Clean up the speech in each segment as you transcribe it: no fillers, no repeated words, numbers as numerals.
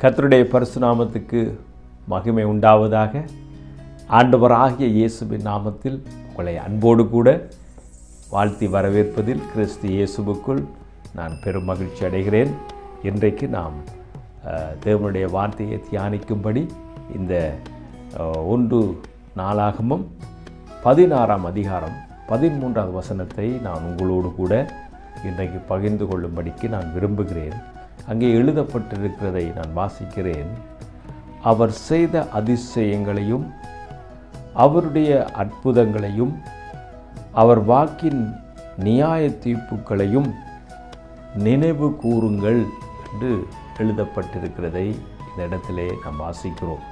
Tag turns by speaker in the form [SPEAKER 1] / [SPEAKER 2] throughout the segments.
[SPEAKER 1] கர்த்தருடைய பரிசு நாமத்துக்கு மகிமை உண்டாவதாக. ஆண்டவராகிய இயேசுவின் நாமத்தில் உங்களை அன்போடு கூட வாழ்த்தி வரவேற்பதில் கிறிஸ்து இயேசுவுக்குள் நான் பெரும் மகிழ்ச்சி அடைகிறேன். இன்றைக்கு நாம் தேவனுடைய வார்த்தையை தியானிக்கும்படி இந்த 1 நாளாகமம் 16ஆம் அதிகாரம் 13வது வசனத்தை நான் உங்களோடு கூட இன்றைக்கு பகிர்ந்து கொள்ளும்படிக்கு நான் விரும்புகிறேன். அங்கே எழுதப்பட்டிருக்கிறதை நான் வாசிக்கிறேன். அவர் செய்த அதிசயங்களையும் அவருடைய அற்புதங்களையும் அவர் வாக்கின் நியாய தீர்ப்புகளையும் நினைவு கூறுங்கள் என்று எழுதப்பட்டிருக்கிறதை இந்த இடத்திலே நாம் வாசிக்கிறோம்.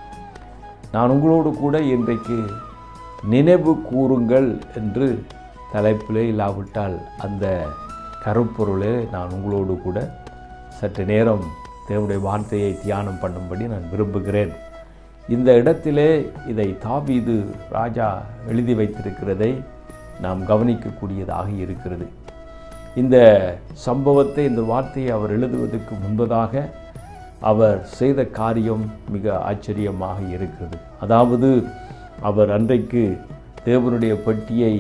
[SPEAKER 1] நான் உங்களோடு கூட இன்றைக்கு நினைவு கூறுங்கள் என்று தலைப்பிலே இல்லாவிட்டால் அந்த கருப்பொருளே நான் உங்களோடு கூட சற்று நேரம் தேவனுடைய வார்த்தையை தியானம் பண்ணும்படி நான் விரும்புகிறேன். இந்த இடத்திலே இதை தாவீது ராஜா எழுதி வைத்திருக்கிறதை நாம் கவனிக்கக்கூடியதாக இருக்கிறது. இந்த சம்பவத்தை, இந்த வார்த்தையை அவர் எழுதுவதற்கு முன்பதாக அவர் செய்த காரியம் மிக ஆச்சரியமாக இருக்கிறது. அதாவது அவர் அன்றைக்கு தேவனுடைய பெட்டியை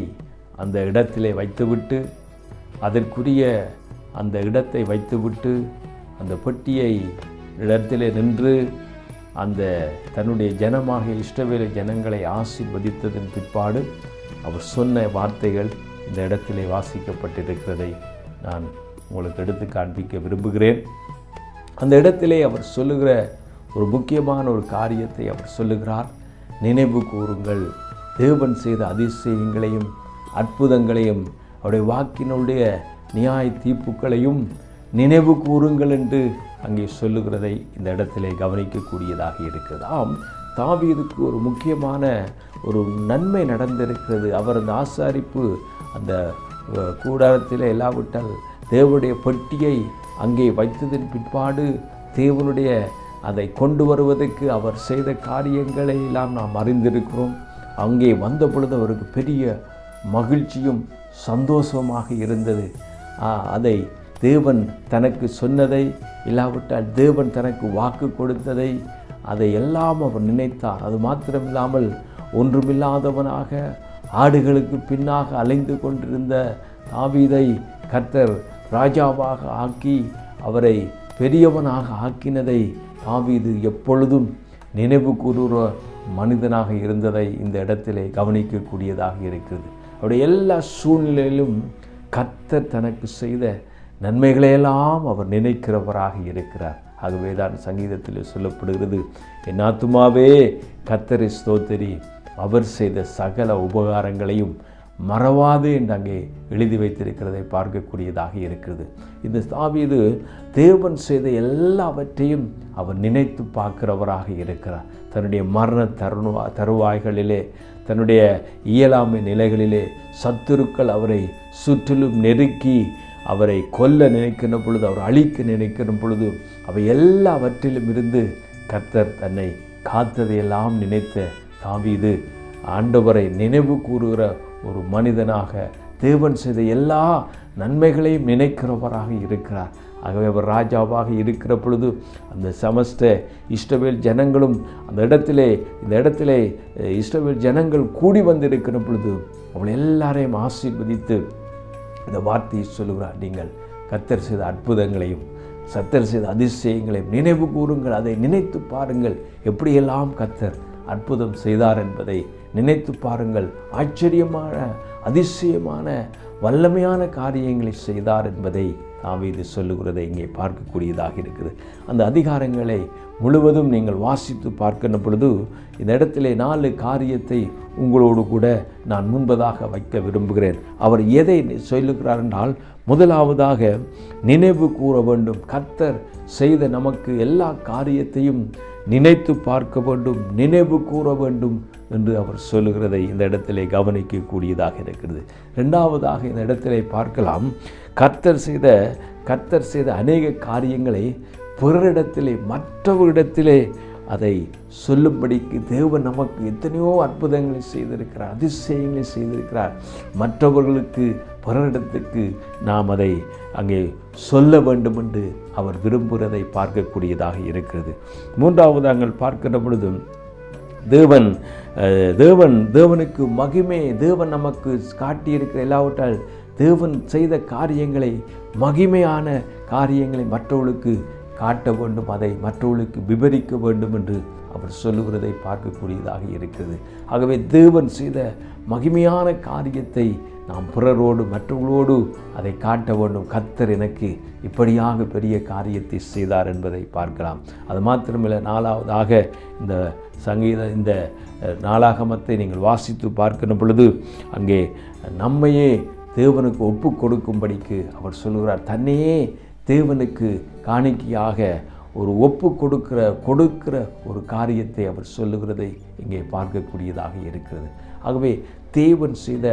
[SPEAKER 1] அந்த இடத்திலே வைத்துவிட்டு, அதற்குரிய அந்த இடத்தை வைத்துவிட்டு, அந்த பெட்டியை இடத்திலே நின்று அந்த தன்னுடைய ஜனமாகிய இஸ்ரவேல் ஜனங்களை ஆசீர்வதித்ததன் பிற்பாடு அவர் சொன்ன வார்த்தைகள் இந்த இடத்திலே வாசிக்கப்பட்டிருக்கிறதை நான் உங்களுக்கு எடுத்து காண்பிக்க விரும்புகிறேன். அந்த இடத்திலே அவர் சொல்லுகிற ஒரு முக்கியமான ஒரு காரியத்தை அவர் சொல்லுகிறார். நினைவு கூறுங்கள், தேவன் செய்த அதிசயங்களையும் அற்புதங்களையும் அவருடைய வாக்கினுடைய நியாய தீர்ப்புகளையும் நினைவு கூறுங்கள் என்று அங்கே சொல்லுகிறதை இந்த இடத்திலே கவனிக்கக்கூடியதாக இருக்கிறது. தாவீதுக்கு ஒரு முக்கியமான ஒரு நன்மை நடந்திருக்கிறது. அவர் அந்த ஆசாரிப்பு அந்த கூடாரத்தில் இல்லாவிட்டால் தேவனுடைய பெட்டியை அங்கே வைத்ததன் பிற்பாடு தேவனுடைய அதை கொண்டு வருவதற்கு அவர் செய்த காரியங்களை எல்லாம் நாம் அறிந்திருக்கிறோம். அங்கே வந்த பொழுது அவருக்கு பெரிய மகிழ்ச்சியும் சந்தோஷமாக இருந்தது. அதை தேவன் தனக்கு சொன்னதை இல்லாவிட்டால் தேவன் தனக்கு வாக்கு கொடுத்ததை அதை எல்லாம் அவர் நினைத்தார். அது மாத்திரமில்லாமல் ஒன்றுமில்லாதவனாக ஆடுகளுக்கு பின்னாக அலைந்து கொண்டிருந்த தாவீதை கர்த்தர் ராஜாவாக ஆக்கி அவரை பெரியவனாக ஆக்கினதை தாவீது எப்பொழுதும் நினைவு கூறுகிற மனிதனாக இருந்ததை இந்த இடத்திலே கவனிக்கக்கூடியதாக இருக்கிறது. அவருடைய எல்லா சூழ்நிலையிலும் கர்த்தர் தனக்கு செய்த நன்மைகளையெல்லாம் அவர் நினைக்கிறவராக இருக்கிறார். ஆகவே தான் சங்கீதத்தில் சொல்லப்படுகிறது, என் ஆத்துமாவே கர்த்தரை ஸ்தோத்திரி, அவர் செய்த சகல உபகாரங்களையும் மறவாது என்று அங்கே எழுதி வைத்திருக்கிறதை பார்க்கக்கூடியதாக இருக்கிறது. இந்த தாவீது தேவன் செய்த எல்லாவற்றையும் அவர் நினைத்து பார்க்கிறவராக இருக்கிறார். தன்னுடைய மரண தருவாய்களிலே, தன்னுடைய இயலாமை நிலைகளிலே சத்துருக்கள் அவரை சுற்றிலும் நெருக்கி அவரை கொல்ல நினைக்கிற பொழுது, அவர் அழிக்க நினைக்கிற பொழுது, அவை எல்லாவற்றிலும் இருந்து கர்த்தர் தன்னை காத்ததையெல்லாம் நினைத்த தாவீது ஆண்டவரை நினைவு கூறுகிற ஒரு மனிதனாக தேவன் செய்த எல்லா நன்மைகளையும் நினைக்கிறவராக இருக்கிறார். ஆகவே அவர் ராஜாவாக இருக்கிற பொழுது அந்த சமஸ்த இஸ்ரவேல் ஜனங்களும் அந்த இந்த இடத்திலே இஸ்ரவேல் ஜனங்கள் கூடி வந்திருக்கிற பொழுது அவள் எல்லாரையும் ஆசீர்வதித்து இந்த வார்த்தையை சொல்லுகிறார், நீங்கள் கர்த்தர் செய்த அற்புதங்களையும் கர்த்தர் செய்த அதிசயங்களையும் நினைவு கூறுங்கள், அதை நினைத்து பாருங்கள், எப்படியெல்லாம் கர்த்தர் அற்புதம் செய்தார் என்பதை நினைத்து பாருங்கள், ஆச்சரியமான அதிசயமான வல்லமையான காரியங்களை செய்தார் என்பதை தாவீது சொல்லுகிறதை இங்கே பார்க்கக்கூடியதாக இருக்குது. அந்த அதிகாரங்களை முழுவதும் நீங்கள் வாசித்து பார்க்கின்ற பொழுது இந்த இடத்திலே 4 காரியத்தை உங்களோடு கூட நான் முன்பதாக வைக்க விரும்புகிறேன். அவர் எதை சொல்லுகிறார் என்றால், முதலாவதாக நினைவு கூற வேண்டும். கர்த்தர் செய்த நமக்கு எல்லா காரியத்தையும் நினைத்து பார்க்க வேண்டும், நினைவு கூற வேண்டும் என்று அவர் சொல்லுகிறதை இந்த இடத்திலே கவனிக்கக்கூடியதாக இருக்கிறது. இரண்டாவதாக இந்த இடத்திலே பார்க்கலாம், கர்த்தர் செய்த அநேக காரியங்களை பிறரிடத்திலே மற்றவரிடத்திலே அதை சொல்லும்படிக்கு தேவன் நமக்கு எத்தனையோ அற்புதங்களை செய்திருக்கிறார், அதிசயங்களை செய்திருக்கிறார். மற்றவர்களுக்கு பிறரிடத்துக்கு நாம் அதை அங்கே சொல்ல வேண்டும் என்று அவர் விரும்புகிறதை பார்க்கக்கூடியதாக இருக்கிறது. மூன்றாவது நாங்கள் பார்க்கிற பொழுது தேவனுக்கு மகிமை, தேவன் நமக்கு காட்டியிருக்கிற எல்லாவற்றால் தேவன் செய்த காரியங்களை, மகிமையான காரியங்களை மற்றவர்களுக்கு காட்ட வேண்டும், அதை மற்றவர்களுக்கு விவரிக்க வேண்டும் என்று அவர் சொல்லுகிறதை பார்க்கக்கூடியதாக இருக்கிறது. ஆகவே தேவன் செய்த மகிமையான காரியத்தை நாம் பிறரோடு மற்றவர்களோடு அதை காட்ட வேண்டும். கர்த்தர் எனக்கு இப்படியாக பெரிய காரியத்தை செய்தார் என்பதை பார்க்கலாம். அது மாத்திரமில்லை, நாலாவதாக இந்த நாளாகமத்தை நீங்கள் வாசித்து பார்க்கிற பொழுது அங்கே நம்மையே தேவனுக்கு ஒப்பு கொடுக்கும்படிக்கு அவர் சொல்லுகிறார். தன்னையே தேவனுக்கு காணிக்கையாக ஒரு ஒப்பு கொடுக்கிற ஒரு காரியத்தை அவர் சொல்லுகிறதை இங்கே பார்க்கக்கூடியதாக இருக்கிறது. ஆகவே தேவன் செய்த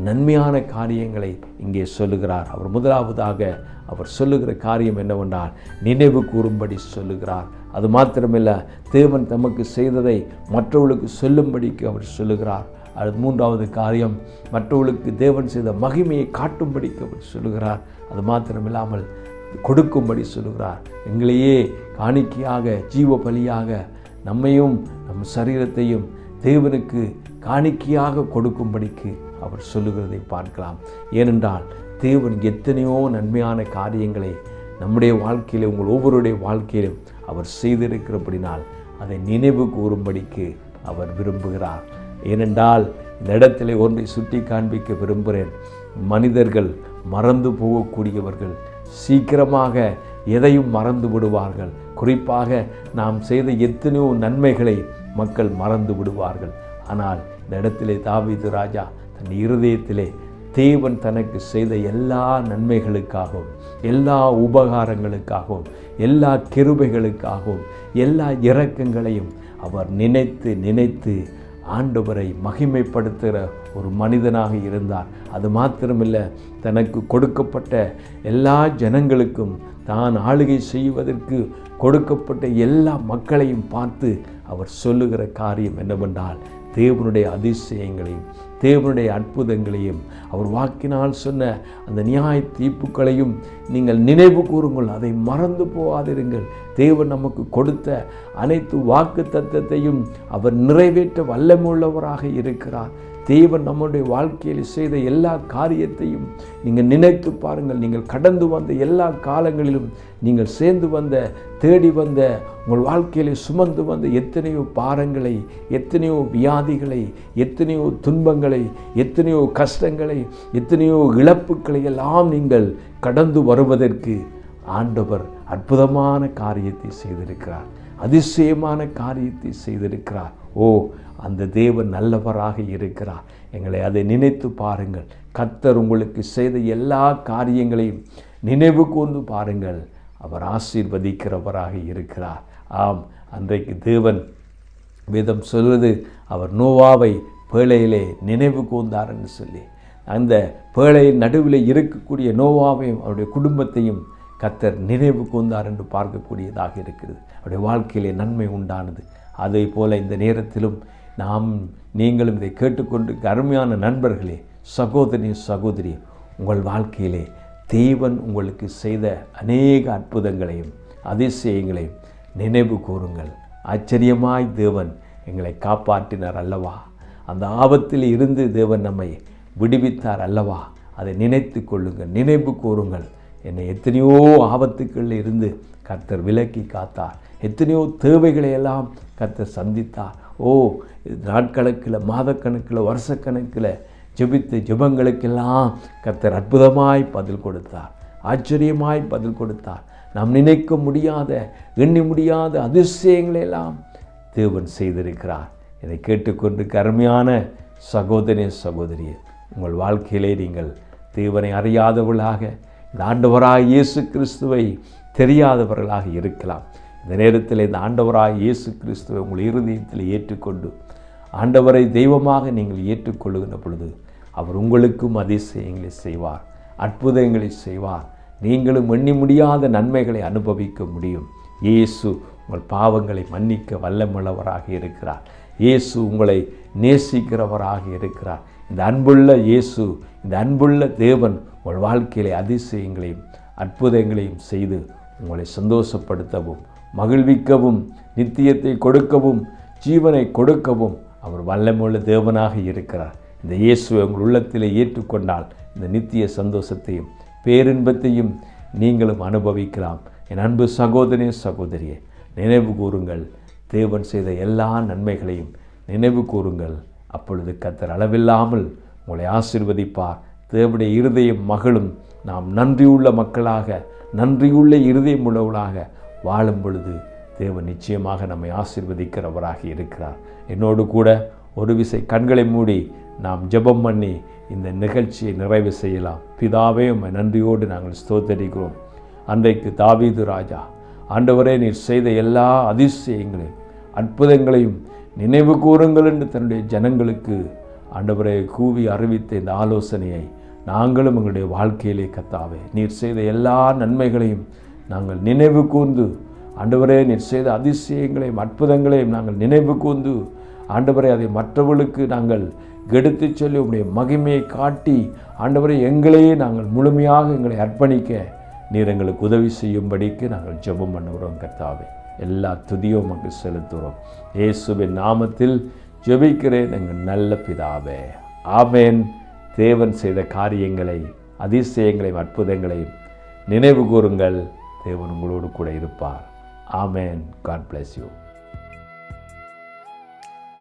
[SPEAKER 1] நன்மையான காரியங்களை இங்கே சொல்லுகிறார். அவர் முதலாவதாக அவர் சொல்லுகிற காரியம் என்னவென்றால் நினைவு கூறும்படி சொல்லுகிறார். அது மாத்திரமில்லை, தேவன் தமக்கு செய்ததை மற்றவர்களுக்கு சொல்லும்படிக்கு அவர் சொல்லுகிறார். அது மூன்றாவது காரியம், மற்றவர்களுக்கு தேவன் செய்த மகிமையை காட்டும்படிக்கு அவர் சொல்லுகிறார். அது மாத்திரமில்லாமல் கொடுக்கும்படி சொல்லுகிறார். எங்களையே காணிக்கையாக, ஜீவ பலியாக நம்மையும் நம் சரீரத்தையும் தேவனுக்கு காணிக்கையாக கொடுக்கும்படிக்கு அவர் சொல்லுகிறதை பார்க்கலாம். ஏனென்றால் தேவன் எத்தனையோ நன்மையான காரியங்களை நம்முடைய வாழ்க்கையிலும் உங்கள் ஒவ்வொருடைய வாழ்க்கையிலும் அவர் செய்திருக்கிறபடினால் அதை நினைவு கூறும்படிக்கு அவர் விரும்புகிறார். ஏனென்றால் இந்த இடத்திலே ஒன்றை சுட்டி காண்பிக்க விரும்புகிறேன். மனிதர்கள் மறந்து போகக்கூடியவர்கள், சீக்கிரமாக எதையும் மறந்து விடுவார்கள். குறிப்பாக நாம் செய்த எத்தனையோ நன்மைகளை மக்கள் மறந்து விடுவார்கள். ஆனால் இந்த இடத்திலே தாவீது ராஜா தன் இருதயத்திலே தேவன் தனக்கு செய்த எல்லா நன்மைகளுக்காகவும், எல்லா உபகாரங்களுக்காகவும், எல்லா கிருபைகளுக்காகவும், எல்லா இரக்கங்களையும் அவர் நினைத்து ஆண்டவரை மகிமைப்படுத்துகிற ஒரு மனிதனாக இருந்தார். அது மாத்திரமில்லை, தனக்கு கொடுக்கப்பட்ட எல்லா ஜனங்களுக்கும் தான் ஆளுகை செய்வதற்கு கொடுக்கப்பட்ட எல்லா மக்களையும் பார்த்து அவர் சொல்லுகிற காரியம் என்னவென்றால் தேவனுடைய அதிசயங்களையும் தேவனுடைய அற்புதங்களையும் அவர் வாக்கினால் சொன்ன அந்த நியாய தீர்ப்புகளையும் நீங்கள் நினைவு கூறுங்கள், அதை மறந்து போகாதிருங்கள். தேவன் நமக்கு கொடுத்த அனைத்து வாக்கு தத்தத்தையும் அவர் நிறைவேற்ற வல்லமுள்ளவராக இருக்கிறார். தேவன் நம்முடைய வாழ்க்கையில் செய்த எல்லா காரியத்தையும் நீங்கள் நினைத்து பாருங்கள். நீங்கள் கடந்து வந்த எல்லா காலங்களிலும் நீங்கள் தேடி வந்த உங்கள் வாழ்க்கையிலே சுமந்து வந்த எத்தனையோ பாரங்களை, எத்தனையோ வியாதிகளை, எத்தனையோ துன்பங்களை, எத்தனையோ கஷ்டங்களை, எத்தனையோ இழப்புகளை எல்லாம் நீங்கள் கடந்து வருவதற்கு ஆண்டவர் அற்புதமான காரியத்தை செய்திருக்கிறார், அதிசயமான காரியத்தை செய்திருக்கிறார். அந்த தேவன் நல்லவராக இருக்கிறார். எங்களை அதை நினைத்து பாருங்கள். கர்த்தர் உங்களுக்கு செய்த எல்லா காரியங்களையும் நினைவு கூர்ந்து பாருங்கள். அவர் ஆசீர்வதிக்கிறவராக இருக்கிறார். ஆம், அன்றைக்கு தேவன் வேதம் சொல்வது அவர் நோவாவை பேழையிலே நினைவு கூர்ந்தார் என்று சொல்லி, அந்த பேழையின் நடுவில் இருக்கக்கூடிய நோவாவையும் அவருடைய குடும்பத்தையும் கர்த்தர் நினைவு கூர்ந்தார் என்று பார்க்கக்கூடியதாக இருக்கிறது. அவருடைய வாழ்க்கையிலே நன்மை உண்டானது. அதே போல இந்த நேரத்திலும் நீங்களும் இதை கேட்டுக்கொண்டு அருமையான நண்பர்களே, சகோதரி, உங்கள் வாழ்க்கையிலே தேவன் உங்களுக்கு செய்த அநேக அற்புதங்களையும் அதிசயங்களையும் நினைவு கூறுங்கள். ஆச்சரியமாய் தேவன் எங்களை காப்பாற்றினார் அல்லவா, அந்த ஆபத்தில் இருந்து தேவன் நம்மை விடுவித்தார் அல்லவா, அதை நினைத்து கொள்ளுங்கள், நினைவு கூறுங்கள். என்னை எத்தனையோ ஆபத்துக்களில் இருந்து கர்த்தர் விலக்கி காத்தார், எத்தனையோ தேவைகளை எல்லாம் கர்த்தர் சந்தித்தார். நாட்கணக்கில், மாதக்கணக்கில், வருஷக்கணக்கில் ஜெபித்த ஜெபங்களுக்கெல்லாம் கர்த்தர் அற்புதமாய் பதில் கொடுத்தார், ஆச்சரியமாய் பதில் கொடுத்தார். நாம் நினைக்க முடியாத, எண்ணி முடியாத அதிசயங்களெல்லாம் தேவன் செய்திருக்கிறார். இதை கேட்டுக்கொண்டு அருமையான சகோதரியே, உங்கள் வாழ்க்கையிலே நீங்கள் தேவனை அறியாதவர்களாக, இந்த ஆண்டவராக இயேசு கிறிஸ்துவை தெரியாதவர்களாக இருக்கலாம். இந்த நேரத்தில் இந்த ஆண்டவராக இயேசு கிறிஸ்துவை உங்கள் இருதயத்தில் ஏற்றுக்கொண்டு ஆண்டவரை தெய்வமாக நீங்கள் ஏற்றுக்கொள்ளுகின்ற பொழுது அவர் உங்களுக்கும் அதிசயங்களை செய்வார், அற்புதங்களை செய்வார். நீங்களும் எண்ணி முடியாத நன்மைகளை அனுபவிக்க முடியும். இயேசு உங்கள் பாவங்களை மன்னிக்க வல்லமுள்ளவராக இருக்கிறார். இயேசு உங்களை நேசிக்கிறவராக இருக்கிறார். இந்த அன்புள்ள இயேசு, இந்த அன்புள்ள தேவன் உங்கள் வாழ்க்கையிலே அதிசயங்களையும் அற்புதங்களையும் செய்து உங்களை சந்தோஷப்படுத்தவும் மகிழ்விக்கவும் நித்தியத்தை கொடுக்கவும் ஜீவனை கொடுக்கவும் அவர் வல்லமுள்ள தேவனாக இருக்கிறார். இந்த இயேசுவை உங்கள் உள்ளத்திலே ஏற்றுக்கொண்டால் இந்த நித்திய சந்தோஷத்தையும் பேரின்பத்தையும் நீங்களும் அனுபவிக்கலாம். என் அன்பு சகோதரனே சகோதரியே, நினைவு கூறுங்கள், தேவன் செய்த எல்லா நன்மைகளையும் நினைவு கூறுங்கள். அப்பொழுது கர்த்தர் அளவில்லாமல் உங்களை ஆசீர்வதிப்பார். தேவனுடைய இருதயம் மகளும் நாம் நன்றியுள்ள மக்களாக, நன்றியுள்ள இருதயம் உள்ளவர்களாக வாழும் பொழுது தேவன் நிச்சயமாக நம்மை ஆசீர்வதிக்கிறவராக இருக்கிறார். என்னோடு கூட ஒரு விசை கண்களை மூடி நாம் ஜெபம் பண்ணி இந்த நிகழ்ச்சியை நிறைவு செய்யலாம். பிதாவே, உம்மை நன்றியோடு நாங்கள் ஸ்தோத்தரிக்கிறோம். அன்றைக்கு தாவீது ராஜா, ஆண்டவரே நீர் செய்த எல்லா அதிசயங்களையும் அற்புதங்களையும் நினைவு கூறுங்கள் என்று தன்னுடைய ஜனங்களுக்கு ஆண்டவரை கூவி அறிவித்த இந்த ஆலோசனையை நாங்களும் எங்களுடைய வாழ்க்கையிலே கர்த்தாவே நீர் செய்த எல்லா நன்மைகளையும் நாங்கள் நினைவு கூர்ந்து, ஆண்டவரே நீர் செய்த அதிசயங்களையும் அற்புதங்களையும் நாங்கள் நினைவு கூர்ந்து, ஆண்டவரே அதை மற்றவர்களுக்கு நாங்கள் எடுத்து சொல்லி உம்முடைய மகிமையை காட்டி, ஆண்டவரே எங்களையே நாங்கள் முழுமையாக எங்களை அர்ப்பணிக்க நீர் எங்களுக்கு உதவி செய்யும்படிக்கு நாங்கள் ஜெபம் பண்ணுகிறோம். கர்த்தாவே, எல்லா துதியும் உமக்கு செலுத்துகிறோம். இயேசுவின் நாமத்தில் ஜெபிக்கிறேன் எங்கள் நல்ல பிதாவே, ஆமென். தேவன் செய்த காரியங்களை, அதிசயங்களையும் அற்புதங்களையும் நினைவு கூறுங்கள். தேவன் உங்களோடு கூட இருப்பார். ஆமென். God bless you.